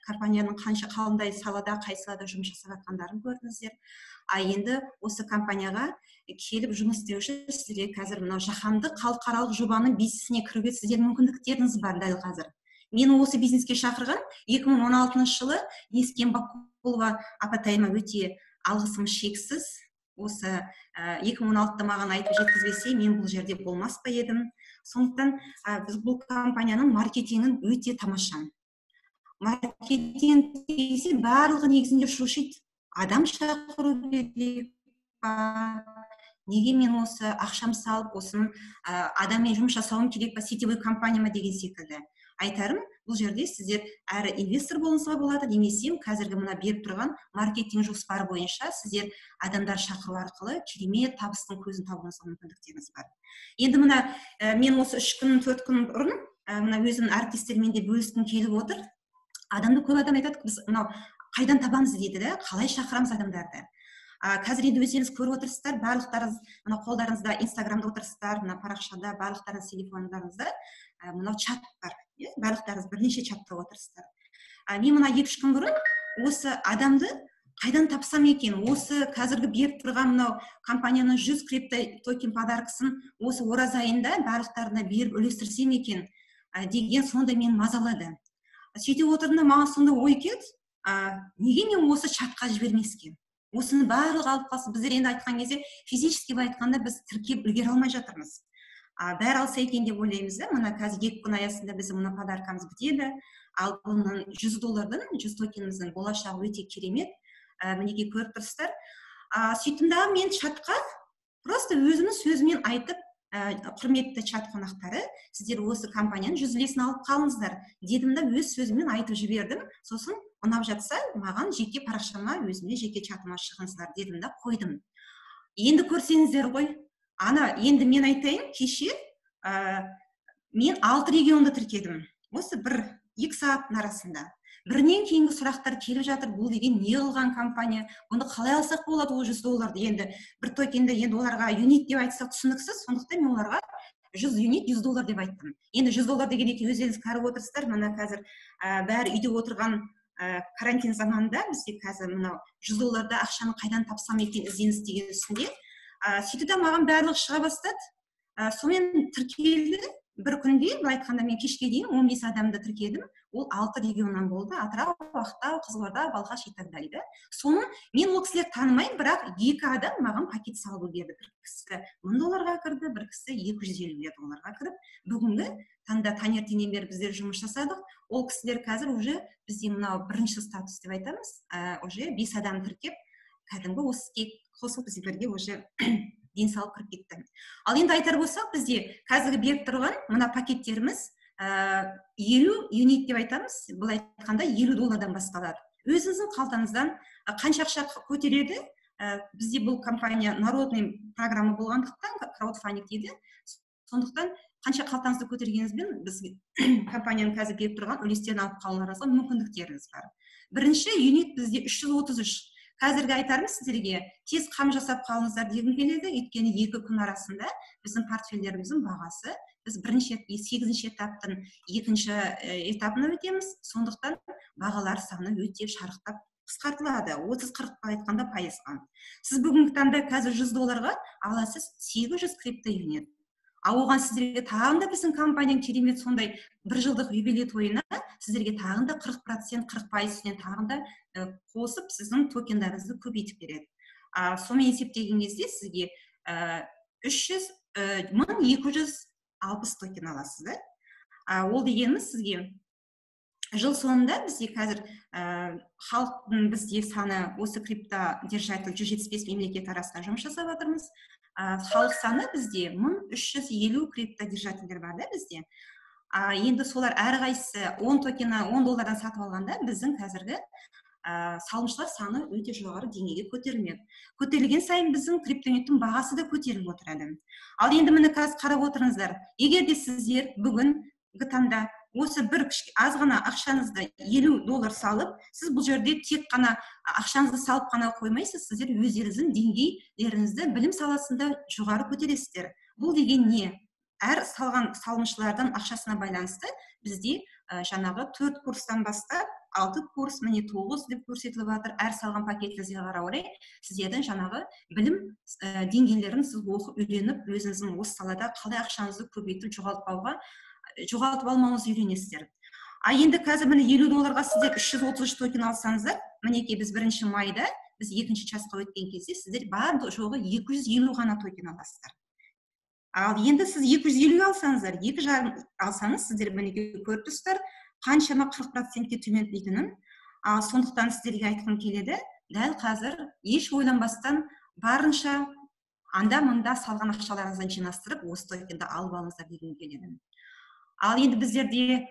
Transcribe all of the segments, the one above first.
компанияның қандай салада, қай салада жұмыс жасап жатқандарын көрдіңіздер. Енді осы компанияға келіп жұмыс істеу үшін сіздерге қазір мынау жаһандық халықаралық жобаның бизнесіне кіруге сіздердің мүмкіндіктеріңіз бар дәл қазір. Мені осы бизнеске шақырған 2016 жылы Ескен Бақұлова апатайыма өте алғысым шексіз. Осы 2016-да маған айтып жеткізбесе, мен бұл жерде болмас па едім. Сондықтан біз бұл компанияның маркетингін өте тамаша. Маркетинг десе барлығы негізінде шошиды. Адам шақыру керек па? Неге мен осы ақшам салып, осын адаммен жұмыс жасауым керек па, сетевой компанияма деген секілді. Айтарым, бұл жерде сіздер әрі инвестор болыңызға болады, немесе қазіргі мына беріп тұрған маркетинг жоспары бойынша сіздер адамдар шақыру арқылы керемет табыстың көзін табуыңызға мүмкіндіктеріңіз бар. Енді мына мен осы 3 күн 4 күн бұрын мына өзімнің әріптестермен де бөліскім келіп отыр. Көп адам айтады, біз мынау қайдан табамыз дейді де, қалай шақырамыз адамдарды. Қазір енді өздеріңіз көріп отырсыздар, барлықтарыңыз мына қолдарыңызда Инстаграмда отырсыздар, мына парақшада, барлықтарыңыз телефондарыңызда мынау чат бар. Барлықтарыңыз бірнеше чатта отырсыздар. Мен мына 2-3 күн бұрын осы адамды қайдан тапсам екен, осы қазіргі беріп тұрған мынау компанияның 100 крипто токен подаркасын осы ораза айында барлықтарына беріп үлестірсем екен деген сонда мен мазалады. Сөйтіп отырдым, маған сонда ой келді, неге мен осы чатқа жібермеске? Осыны барлығы алып қалсын. Біздер енді айтқан кезде физически айтқанда біз тіркеп үлгере алмай жатырмыз. Бәрі алса екен деп ойлаймыз. Мына қазір 2 күн аясында біздің мына подаркамыз бітеді. Ал бұның $100 100 токеніміздің болашағы өте керемет. Мінекей көріп тұрсыздар. Сөйтіп мен чатқа просто өзімнің сөзімен айтып, құрметті чат қонақтары, сіздер осы компанияның 100 үлесін алып қалыңыздар дедім да өз сөзіммен айтып жібердім. Сосын ұнап жатса, маған жеке парақшама, өзіме жеке чатыма шығыңыздар дедім да қойдым. Енді көрсеңіздер ғой, енді мен айтайын, кеше мен 6 регионда тіркедім. Осы 1-2 сағаттың арасында. Бірінен кейінгі сұрақтар келіп жатыр, бұл деген не қылған компания, бұны қалай алсақ болады ол $100? Енді бір токенді енді оларға юнит деп айтсақ түсініксіз, сондықтан мен оларға 100 юнит $100 деп айттым. Енді $100 деген екен өздеріңіз қарап отырсыздар, мына қазір бәрі үйде отырған карантин заманында бізде қазір мынау $100 ақшаны қайдан тапсам екен ізденіс деген үстінде. Сөйтіп маған барлығы шыға бастады. Сонымен тіркелді. Бір күнде, былай айтқанда мен кешке дейін 15 адамды тіркедім. Ол 6 регионнан болды. Атырау, Ақтау, Қызылорда, Балқаш и так далее. Соны мен ол кісілер танымаймын, бірақ 2 адам маған пакет салып берді. Бір кісі $1000 кірді, бір кісі $250 кіріп, бүгінгі таңда таңертеңнен бері біздер жұмыс жасадық. Ол кісілер қазір уже бізде мынау бірінші статус деп айтамыз, уже 5 адам тіркеп, кәдімгі осы қосылып біздерге уже денсаулық кіріп кетті. Ал енді айтар болсақ, бізде қазіргі беріп тұрған мына пакеттеріміз 50 юнит деп айтамыз, бұл айтқанда $50 басталады. Өзіңіздің қалтаңыздан қанша ақша көтереді, бізде бұл компания народный программа болғандықтан, краудфандинг дейді. Сондықтан қанша қалтаңызды көтергеніңізбен біз компанияның қазір беріп тұрған үлестерін алып қалуларыңызға мүмкіндіктеріңіз бар. Бірінші юнит бізде 333. Қазіргі айтарымыз сіздерге тез қам жасап қалыңыздар дегім келеді, өйткені 2 күн арасында біздің портфельдеріміздің бағасы, біз 8-ші этаптың 2-ші этапына өтеміз, сондықтан бағалар саны өте шарықтап қысқартылады, 30-40 айтқанда пайызға. Сіз бүгінгі таңда қазір $100 аласыз 800 крипто юнит. Оған сіздерге тағында біздің компанияның керемет сондай 1 жылдық юбилей тойына сіздерге тағында 40%, 40%-тен тағында қосып сіздің токендарыңызды көбейтіп береді. Сонымен есептеген кезде сізге 1260 токен аласыз. Ол дегеніміз сізге жыл соңында бізде қазір халықтың бізде саны осы крипто держатель 175 мемлекет арасында жұмыс жасап жатырмыз. Халық саны бізде 1350 крипто держательдер бар да бізде. Енді солар әрқайсысы 10 токені $10 сатып алғанда біздің қазіргі салымшылар саны өте жоғары деңгейге көтерілмек. Көтерілген сайын біздің криптоюниттің бағасы да көтеріліп отырады. Ал енді міне қазір қарап отырыңыздар. Егер де сіздер бүгінгі таңда осы бір аз ғана ақшаңызды $50 салып, сіз бұл жерде тек қана ақшаңызды салып қана қоймайсыз, сіздер өздеріңіздің деңгейлеріңізді білім саласында жоғары көтересіздер. Бұл деген не? Әр салған салымшылардан ақшасына байланысты бізде жаңағы 4 курстан бастап 6 курс, міне 9 деп көрсетіліп жатыр. Әр салған пакетіңізге қарай сіздердің жаңағы білім деңгейлерін сіз оқып үйреніп, өзіңіздің осы салада қалай ақшаңызды көбейтіп жоғалтып алмауыңызды үйренесіздер. Енді қазір міне $50 сіздер 333 токен алсаңыздар, мінекей біз 1 майда, біз 2 часқа өткен кезде сіздер бар жоғы 250 ғана токен аласыздар. Ал енді сіз 250 алсаңыздар, 2,5 алсаңыз, сіздер мінекей көріп тұрсыздар, қаншама 40%-ке төмендейтінін. Сондықтан сіздерге айтқым келеді, дәл қазір еш ойланбастан барынша анда-мында салған ақшаларыңыздан жинастырып, осы токенді алып алыңыздар дегім келеді. Ал енді біздерде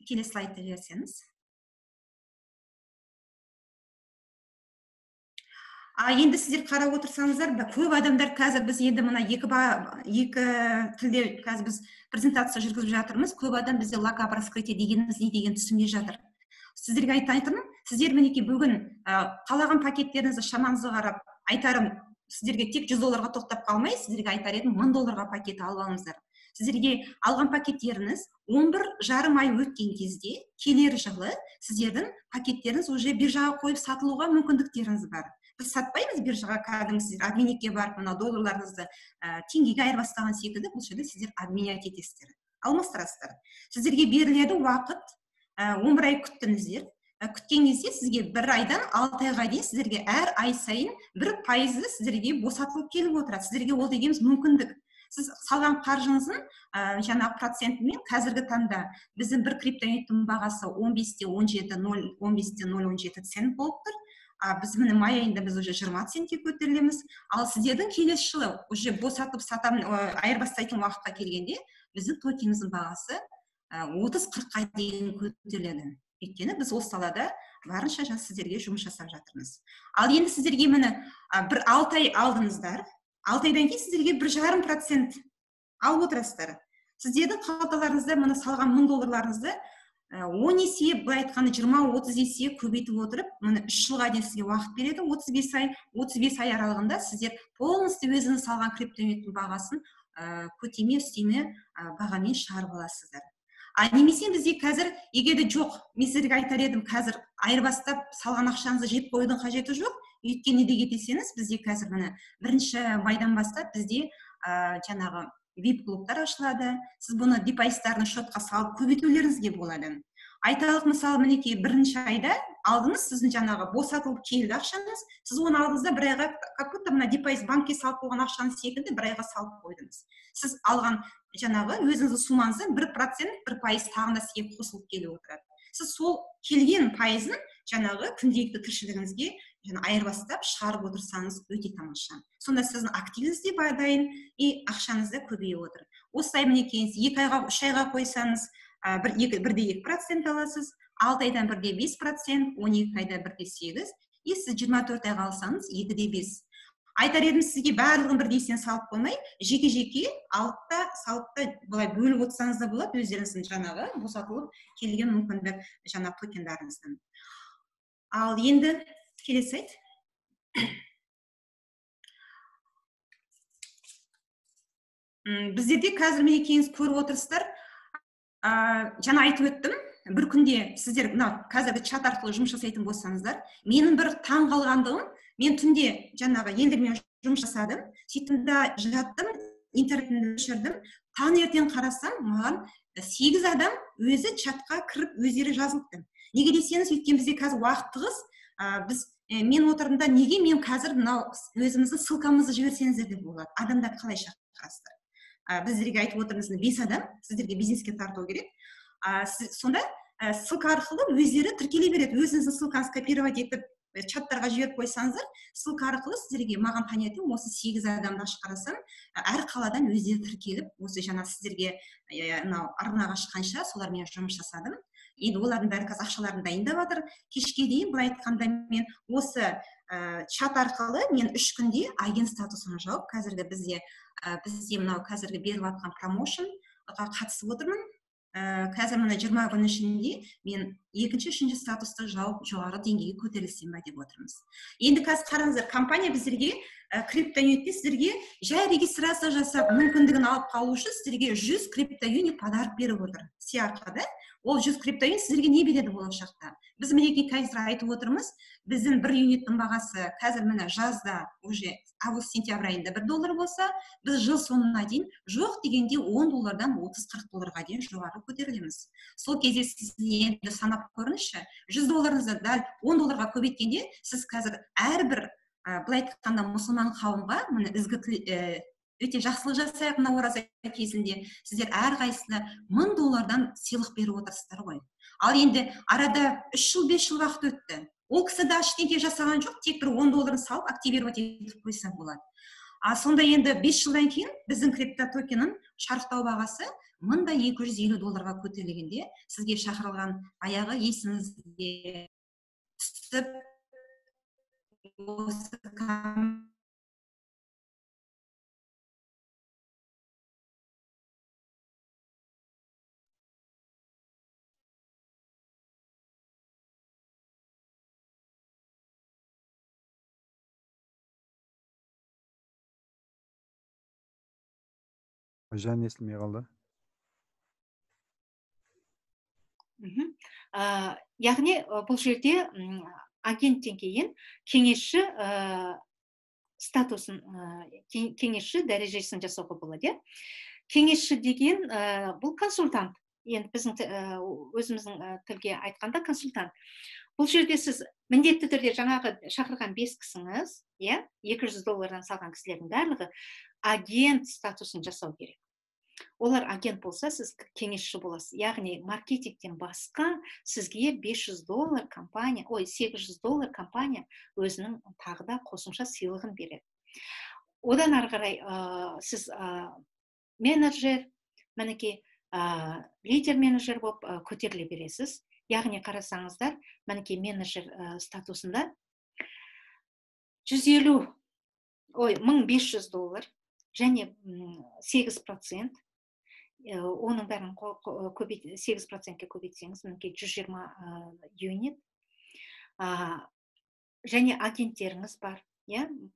келесі слайдты жіберсеңіз. Енді сіздер қарап отырсаңыздар, көп адамдар қазір біз енді мына екі тілде қазір біз презентация жүргізіп жатырмыз. Көп адам бізде локап раскрытие дегеніміз не деген түсінбей жатыр. Сіздерге айтайын, сіздер мінекей бүгін қалаған пакеттеріңізді шамаңызға қарап айтарым, сіздерге тек $100 тоқтап қалмай, сіздерге айтар едім $1000 пакет алып алыңыздар. Сіздерге алған пакеттеріңіз 11,5 ай өткен кезде, келер жылы сіздердің пакеттеріңіз уже биржаға қойып сатылуға мүмкіндіктеріңіз бар. Біз сатпаймыз биржаға, кәдімгі сіздер обменникке барып, мына долларларыңызды теңгеге айырбастаған секілді, бұл жерде сіздер обменять етесіздер, алмастырасыздар. Сіздерге беріледі уақыт, 11 ай күттіңіздер. Күткен кезде сізге 1 айдан 6 айға дейін сіздерге әр ай сайын 1% сіздерге босатылып келіп отырады. Сіздерге ол дегеніміз мүмкіндік. Сіз салған қаржыңыздың жаңағы процентімен қазіргі таңда біздің бір криптовалютаның бағасы 15,17 цент болып тұр. Біз міне май айында біз уже 20 центке көтерілеміз. Ал сіздердің келесі жылы уже босатып айырбастайтын уақытқа келгенде біздің токеніміздің бағасы 30-40-қа дейін көтеріледі. Өйткені біз осы салада барынша сіздерге жұмыс жасап жатырмыз. Ал енді сіздерге міне бір 6 ай алдыңыздар. 6 айдан кейін сіздерге 1,5% алып отырасыздар. Сіздердің қалталарыңызда мына салған $1000 10 есе, былай айтқанда 20-30 есе көбейтіп отырып, міне 3 жылға дейін сізге уақыт береді, 35 ай аралығында сіздер полностью өзіңіз салған криптовалютаның бағасын көтеме үстеме бағамен шығарып аласыздар. Немесе бізде қазір егерде жоқ, мен сіздерге айтар едім, қазір айырбастап салған ақшаңызды жеп қоюдың қажеті жоқ. Өйткені неге десеңіз, бізде қазір міне 1 майдан бастап бізде жаңағы VIP-клубтар ашылады. Сіз бұны депозиттарына шотқа салып көбейтулеріңізге болады. Айталық, мысалы, мінекей 1 айда алдыңыз, сіздің жаңағы босатылып келді ақшаңыз, сіз оны алдыңызда 1 айға, как будто мына депозит банкке салып қойған ақшаңыз секілді 1 айға салып қойдыңыз. Сіз алған жаңағы өзіңіздің сумаңыздан 1% тағында сізге қосылып келіп отырады. Сіз сол келген пайызын жаңағы күнделікті тіршілігіңізге айырбастап шығарып отырсаңыз өте тамаша. Сонда сіздің активіңіз де дайын, ақшаңыз да көбейіп отыр. Осылай мінекей 2 айға 3 айға қойсаңыз 1,2% аласыз, 6 айдан 1,5%, 12 айда 1,8%, сіз 24 айға алсаңыз 2,5%. Айтар едім сізге барлығын бірдейсен салып қоймай, жеке-жеке алып салыпта былай бөліп отырсаңыз да болады, өздеріңіздің жаңағы босатылып келген мүмкіндік жаңағы токендарыңыздан. Ал енді келесі сайт. Біздерде қазір мінекейіңіз көріп отырсыздар. Жаңа айтып өттім, бір күнде сіздер қазіргі чат арқылы жұмыс жасайтын болсаңыздар, менің бір таң қалғандығым, мен түнде жаңағы енді мен жұмыс жасадым, сөйтімде жаттым, интернетімді өшірдім, таңертең қарасам, маған 8 адам өзі чатқа кіріп өздері жазылыпты. Неге десеңіз, өйткені бізде қазір уақыт тығыз, мен отырдымда неге мен қазір өзіміздің ссылкамызды жіберсеңіздер деп болады. Адамдар қалай шақырасыздар? Біздерге айтып отырмыз, 5 адам сіздерге бизнеске тарту керек. Сонда ссылка арқылы өздері тіркеле береді. Өзіңіздің ссылкаңызды копировать етіп чаттарға жіберіп қойсаңыздар, ссылка арқылы сіздерге маған таңертең осы 8 адамды ашып қарасам, әр қаладан өздері тіркеліп, осы жаңа сіздерге арнаға шыққанша солармен жұмыс жасадым. Енді олардың бәрі қазір ақшаларын дайындап жатыр. Кешке дейін былай айтқанда мен осы чат арқылы мен 3 күнде агент статусына жауып, қазіргі бізде мынау қазіргі беріп жатқан промоушнға қатысып отырмын. Қазір мына 20 күн ішінде мен екінші үшінші статусты жоғары деңгейге көтерілсем ба деп отырмыз. Енді қазір қараңыздар, компания біздерге криптоюнитте сіздерге жай регистрация жасап мүмкіндігін алып қалу үшін сіздерге 100 криптоюнит подарок беріп отыр сыйақы, да? Ол 100 криптоюнит сіздерге не береді болашақта? Біз мінекей қазір айтып отырмыз, біздің бір юниттің бағасы қазір міне жазда уже август-сентябрь айында $1 болса, біз жыл соңына дейін жоқ дегенде $10-дан $30-40 дейін жоғары көтерілеміз. Сол кезде сіз енді санап көріңізші, $100-ыңызды дәл $10-ға көбейткенде, сіз қазір әрбір былай айтқанда мұсылман қауымға міне өте жақсылық жасайық мына ораза кезінде, сіздер әрқайсысына $1000-дан сыйлық беріп отырсыздар ғой. Ал енді арада 3 жыл 5 жыл уақыт өтті. Ол кісі да ештеңе жасаған жоқ, тек бір $10 салып активировать етіп қойса болады. Сонда енді 5 жылдан кейін біздің крипто токеннің шарықтау бағасы $250-ға көтерілгенде сізге шақырылған аяғы есіңізге түсіп Жан естілмей қалды. Яғни бұл жерде агенттен кейін кеңесші статусын, кеңесші дәрежесін жасауға болады. Кеңесші деген бұл консультант. Енді біздің өзіміздің тілге айтқанда консультант. Бұл жерде сіз міндетті түрде жаңағы шақырған 5 кісіңіз, $200 салған кісілердің барлығы агент статусын жасау керек. Олар агент болса, сіз кеңесші боласыз. Яғни маркетингтен басқа сізге $500 компания, $800 компания өзінің тағы да қосымша сыйлығын береді. Одан ары қарай сіз менеджер, мінекей лидер менеджер болып көтеріле бересіз. Яғни қарасаңыздар, мінекей менеджер статусында $1500 және 8%, оның бәрін 8%-ке көбейтсеңіз, мінекей 120 юнит, және агенттеріңіз бар,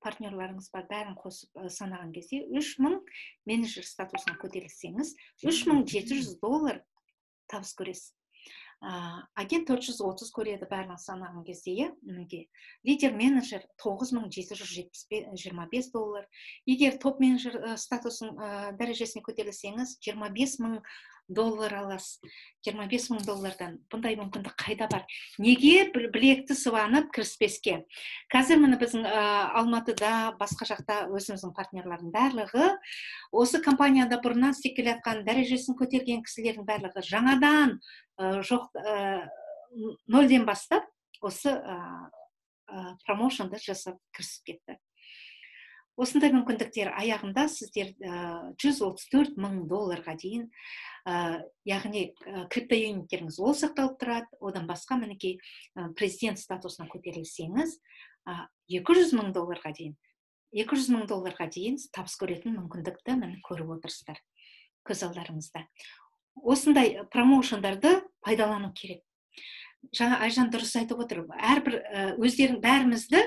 партнерларыңыз бар, бәрін қосып санаған кезде 3000 менеджер статусына көтерілсеңіз, $3700 табыс көресіз. Агент 430 көреді бәрін санаған кезде, лидер менеджер $9725. Егер топ менеджер статусын дәрежесіне көтерілсеңіз, $25000 аласыз. $25000-дан бұндай мүмкіндік қайда бар? Неге білекті сыбанып кіріспеске? Қазір міне біздің Алматыда, басқа жақта өзіміздің партнерлардың барлығы, осы компанияда бұрыннан істеп келе жатқан дәрежесін көтерген кісілердің барлығы жаңадан жоқ 0-ден бастап осы промоушнды жасап кірісіп кетті. Осындай мүмкіндіктер аяғында сіздер $134,000 дейін, яғни криптоюниттеріңіз ол сақталып тұрады. Одан басқа мінекей президент статусына көтерілсеңіз, $200,000 дейін, $200,000 дейін табыс көретін мүмкіндікті көріп отырсыздар көз алдарыңызда. Осындай промоушндарды пайдалану керек. Жаңа Айжан дұрыс айтып отыр. Әрбір өздерің бәрімізді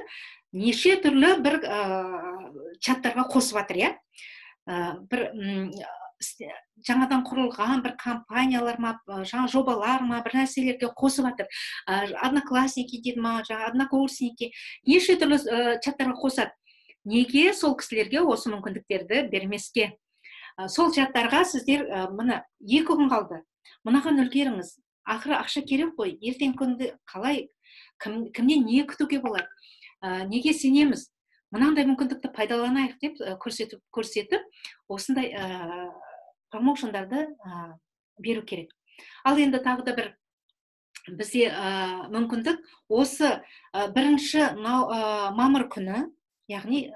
неше түрлі бір чаттарға қосып жатыр, бір жаңадан құрылған бір компаниялар ма, жаңа жобалар ма, бір нәрселерге қосып жатыр. Одноклассники дейді ма, жаңа однокурсники, неше түрлі чаттарға қосады. Неге сол кісілерге осы мүмкіндіктерді бермеске? Сол чаттарға сіздер мұны 2 күн қалды. Мұнаған үлгеріңіз. Ақыры ақша керек қой. Ертең күнді қалай, кімнен не күтуге болады? Неге сенеміз? Мұнандай мүмкіндікті пайдаланайық деп көрсетіп, осындай промоушндарды беру керек. Ал енді тағы да бір бізде мүмкіндік осы 1 мамыр күні, яғни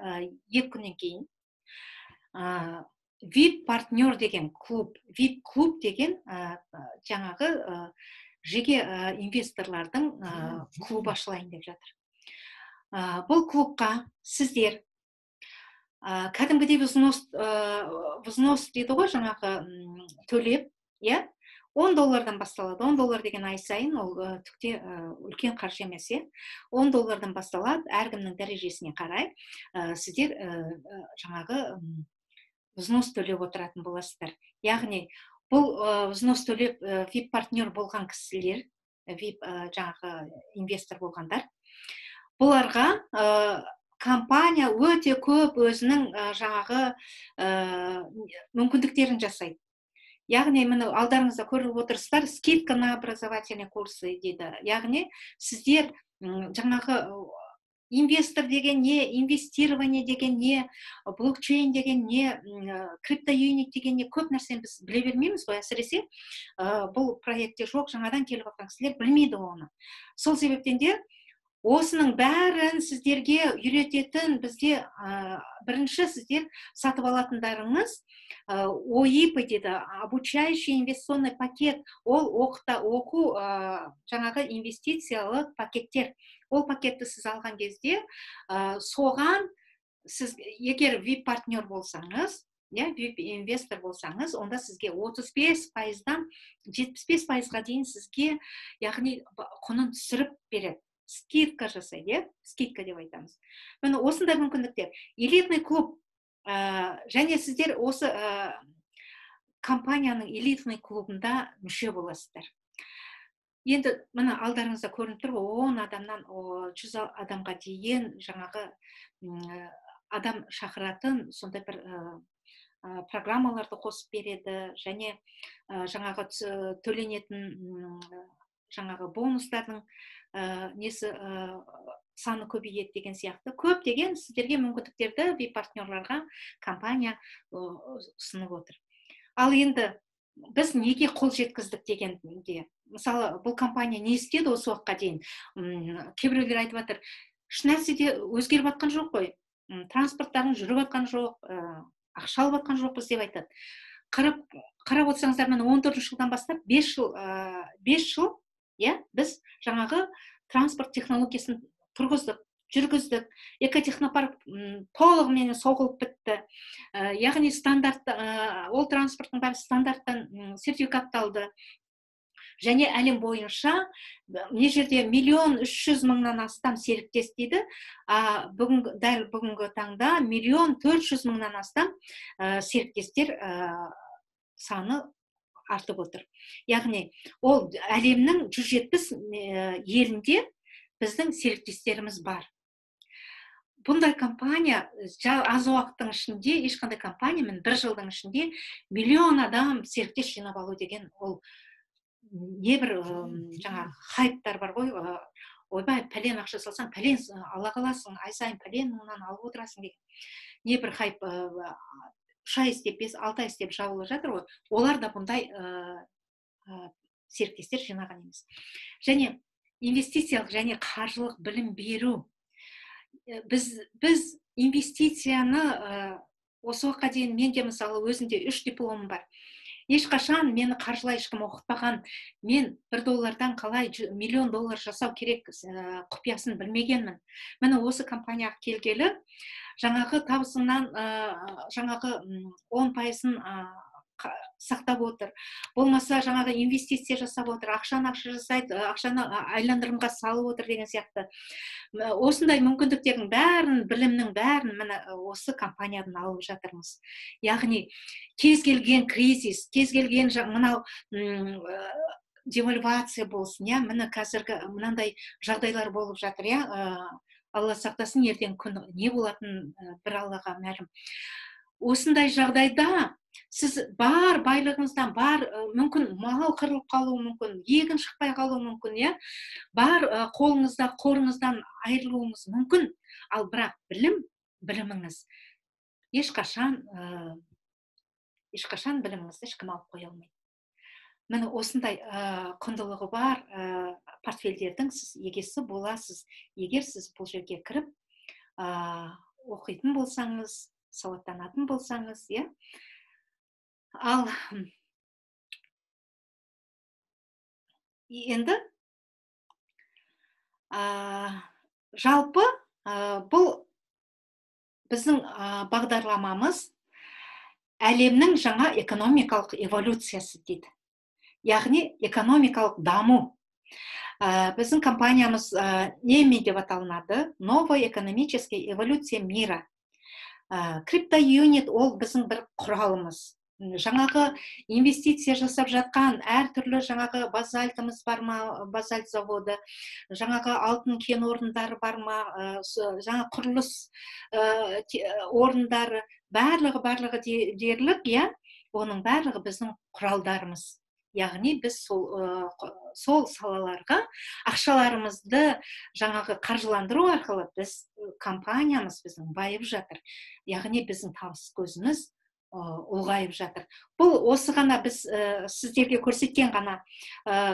2 күннен кейін, VIP партнер деген клуб, VIP клуб деген жаңағы жеке инвесторлардың клуб ашылайын деп жатыр. Бұл клубқа сіздер кәдімгідей взнос дейді ғой, жаңағы төлеп, $10 басталады. $10 деген ай сайын ол түкте үлкен қаржы емес, $10 басталады, әркімнің дәрежесіне қарай сіздер жаңағы взнос төлеп отыратын боласыздар. Яғни бұл взнос төлеп VIP партнер болған кісілер, VIP жаңағы инвестор болғандар, бұларға компания өте көп өзінің жаңағы мүмкіндіктерін жасайды. Яғни міне алдарыңызда көріп отырсыздар, скидка на образовательные курсы дейді. Яғни сіздер жаңағы инвестор деген не, инвестирование деген не, блокчейн деген не, криптоюнит деген не, көп нәрсені біз біле бермейміз ғой, әсіресе бұл проектте жоқ, жаңадан келіп жатқан кісілер білмейді оны. Сол себептен де осының бәрін сіздерге үйрететін бізде бірінші сіздер сатып алатындарыңыз ОИП дейді, обучающий инвестиционный пакет, ол оқу жаңағы инвестициялық пакеттер. Ол пакетті сіз алған кезде соған сіз егер VIP партнер болсаңыз, VIP инвестор болсаңыз, онда сізге 35%-дан 75%-ға дейін сізге яғни құнын түсіріп береді. Скидка жасайды, скидка деп айтамыз. Міне осындай мүмкіндіктер. Элитный клуб, және сіздер осы компанияның элитный клубында мүше боласыздар. Енді міне алдарыңызда көрініп тұр, 10 адамнан 100 адамға дейін жаңағы адам шақыратын сондай бір программаларды қосып береді, және жаңағы төленетін жаңағы бонустардың несі саны көбейеді деген сияқты. Көп деген сіздерге мүмкіндіктерді VIP партнерларға компания ұсынып отыр. Ал енді біз неге қол жеткіздік дегенде, мысалы, бұл компания не істеді осы уақытқа дейін? Кейбіреулер айтып жатыр, ешнәрсе өзгеріп жатқан жоқ қой, транспорттардың жүріп жатқан жоқ, ақша алып жатқан жоқпыз деп айтады. Қарап отырсаңыздар, міне 14 жылдан бастап 5 жыл біз жаңағы транспорт технологиясын тұрғыздық, жүргіздік, экотехнопарк толығымен соғылып бітті. Яғни ол транспорттың бәрі стандарттан сертификатталды. Және әлем бойынша не жерде 1.300.000-нан астам серіктес дейді, дәл бүгінгі таңда 1.400.000-нан астам серіктестер саны артып отыр. Яғни ол әлемнің 170 елінде біздің серіктестеріміз бар. Бұндай компания аз уақыттың ішінде, ешқандай компаниямен 1 жылдың ішінде 1 миллион адам серіктес жинап алу деген, ол небір жаңа хайптар бар ғой, ойбай, пәлен ақша салсаң, пәлен ала қаласың, ай сайын пәлен мыңнан алып отырасың деген. Небір хайп 3 ай істеп, 5-6 ай істеп жабылып жатыр ғой. Олар да бұндай серіктестер жинаған емес. Және инвестициялық және қаржылық білім беру. Біз инвестицияны осы уақытқа дейін, менде мысалы өзінде 3 дипломым бар. Ешқашан мені қаржылай ешкім оқытпаған, мен $1 қалай $1 миллион жасау керек құпиясын білмегенмін. Мені осы компанияға келгелі, жаңағы табысыңнан жаңағы 10%-ын сақтап отыр. Болмаса жаңағы инвестиция жасап отыр, ақша жасайды, ақшаны айландырымға салып отыр деген сияқты. Осындай мүмкіндіктердің бәрін, білімнің бәрін міне осы компаниядан алып жатырмыз. Яғни кез келген кризис, кез келген мынау девальвация болсын, міне қазіргі мынандай жағдайлар болып жатыр, Алла сақтасын, ертең күн не болатын бір Аллаға мәлім. Осындай жағдайда сіз бар байлығыңыздан, бар мүмкін мал қырылып қалуы мүмкін, егін шықпай қалуы мүмкін, бар қолыңызда, қорыңыздан айырылуыңыз мүмкін, ал бірақ біліміңіз ешқашан біліміңізді ешкім алып қоя алмайды. Міне осындай құндылығы бар портфельдердің сіз егесі боласыз, егер сіз бұл жерге кіріп оқитын болсаңыз, сауаттанатын болсаңыз, Ал енді жалпы бұл біздің бағдарламамыз әлемнің жаңа экономикалық эволюциясы дейді. яғни экономикалық даму. Біздің компаниямыз неме деп аталынады? Новая экономическая эволюция мира. Криптоюнит ол біздің бір құралымыз. Жаңағы инвестиция жасап жатқан әртүрлі жаңағы базальтымыз бар ма, базальт заводы, жаңағы алтын кен орындары бар ма, жаңа құрылыс орындары, барлығы дерлік, иә, оның барлығы біздің құралдарымыз. Яғни біз сол салаларға ақшаларымызды жаңағы қаржыландыру арқылы біз компаниямыз біздің байып жатыр. Яғни біздің табыс көзіміз ұлғайып жатыр. Бұл осы ғана біз сіздерге көрсеткен ғана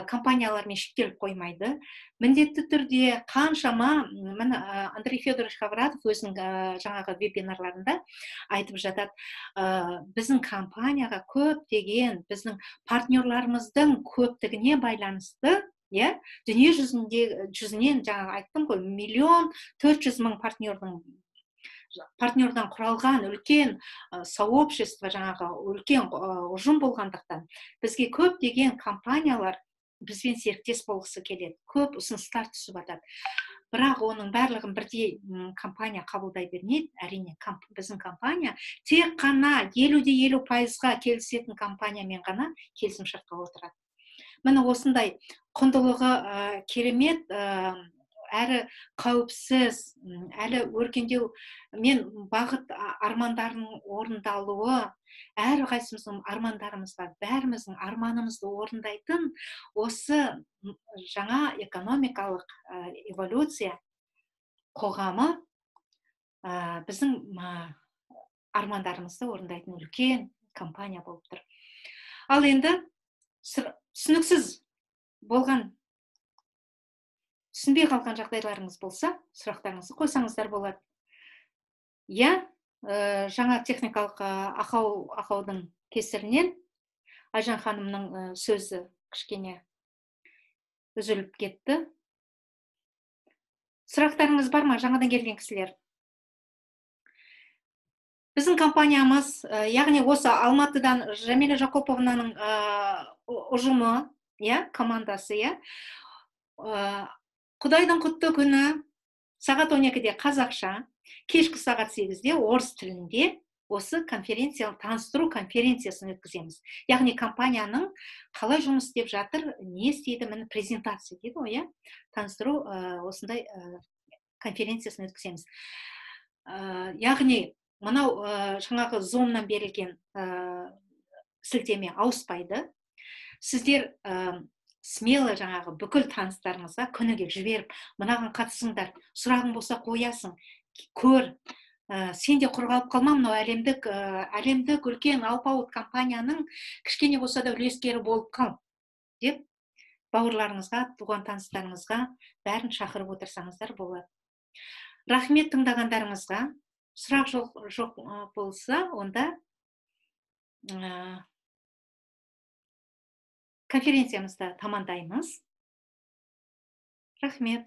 компаниялармен шектеліп қоймайды. Міндетті түрде қаншама, Андрей Федорович Хавратов өзінің жаңағы вебинарларында айтып жатады, біздің компанияға көптеген біздің партнерларымыздың көптігіне байланысты, иә, дүние жүзінен жаңағы айттым ғой, 1,4 миллион партнердан құралған үлкен сообщество, жаңағы үлкен ұжым болғандықтан бізге көптеген компаниялар бізбен серіктес болғысы келеді. Көп ұсыныстар түсіп жатады. Бірақ оның барлығын бірдей компания қабылдай бермейді. Әрине, біздің компания тек қана 50-50% келісетін компаниямен ғана келісімшартқа отырады. Міне осындай құндылығы керемет, әрі қауіпсіз, әлі өркендеу мен бағыт армандарының орындалуы, әрі қайсымыздың армандарымыз бар, бәріміздің арманымызды орындайтын осы жаңа экономикалық эволюция қоғамы біздің армандарымызды орындайтын үлкен компания болып тұр. Ал енді түсініксіз болған, түсінбей қалған жағдайларыңыз болса, сұрақтарыңызды қойсаңыздар болады. Я жаңа техникалық ақаудың кесірінен Айжан ханымның сөзі кішкене үзіліп кетті. Сұрақтарыңыз бар ма, жаңадан келген кісілер? Біздің компаниямыз, яғни осы Алматыдан Жамиля Жакопованың ұжымы, командасы, Құдайдың құтты күні сағат 12-де қазақша, кешкі сағат 8-де орыс тілінде осы таныстыру конференциясын өткіземіз. Яғни компанияның қалай жұмыс істеп жатыр, не істейді, міне презентация дейді ғой, таныстыру осындай конференциясын өткіземіз. Яғни мынау жаңағы Zoom-нан берілген сілтеме ауыспайды. Сіздер смело жаңағы бүкіл таныстарыңызға күніге жіберіп, мынаған қатысыңдар, сұрағың болса қоясың, көр, сен де құр қалып қалма, мынау әлемдік үлкен алпауыт компанияның кішкене болса да үлескері болып қал, деп бауырларыңызға, туған таныстарыңызға бәрін шақырып отырсаңыздар болады. Рахмет тыңдағандарыңызға. Сұрақ жоқ болса, онда конференциямызды тамамдаймыз. Рахмет.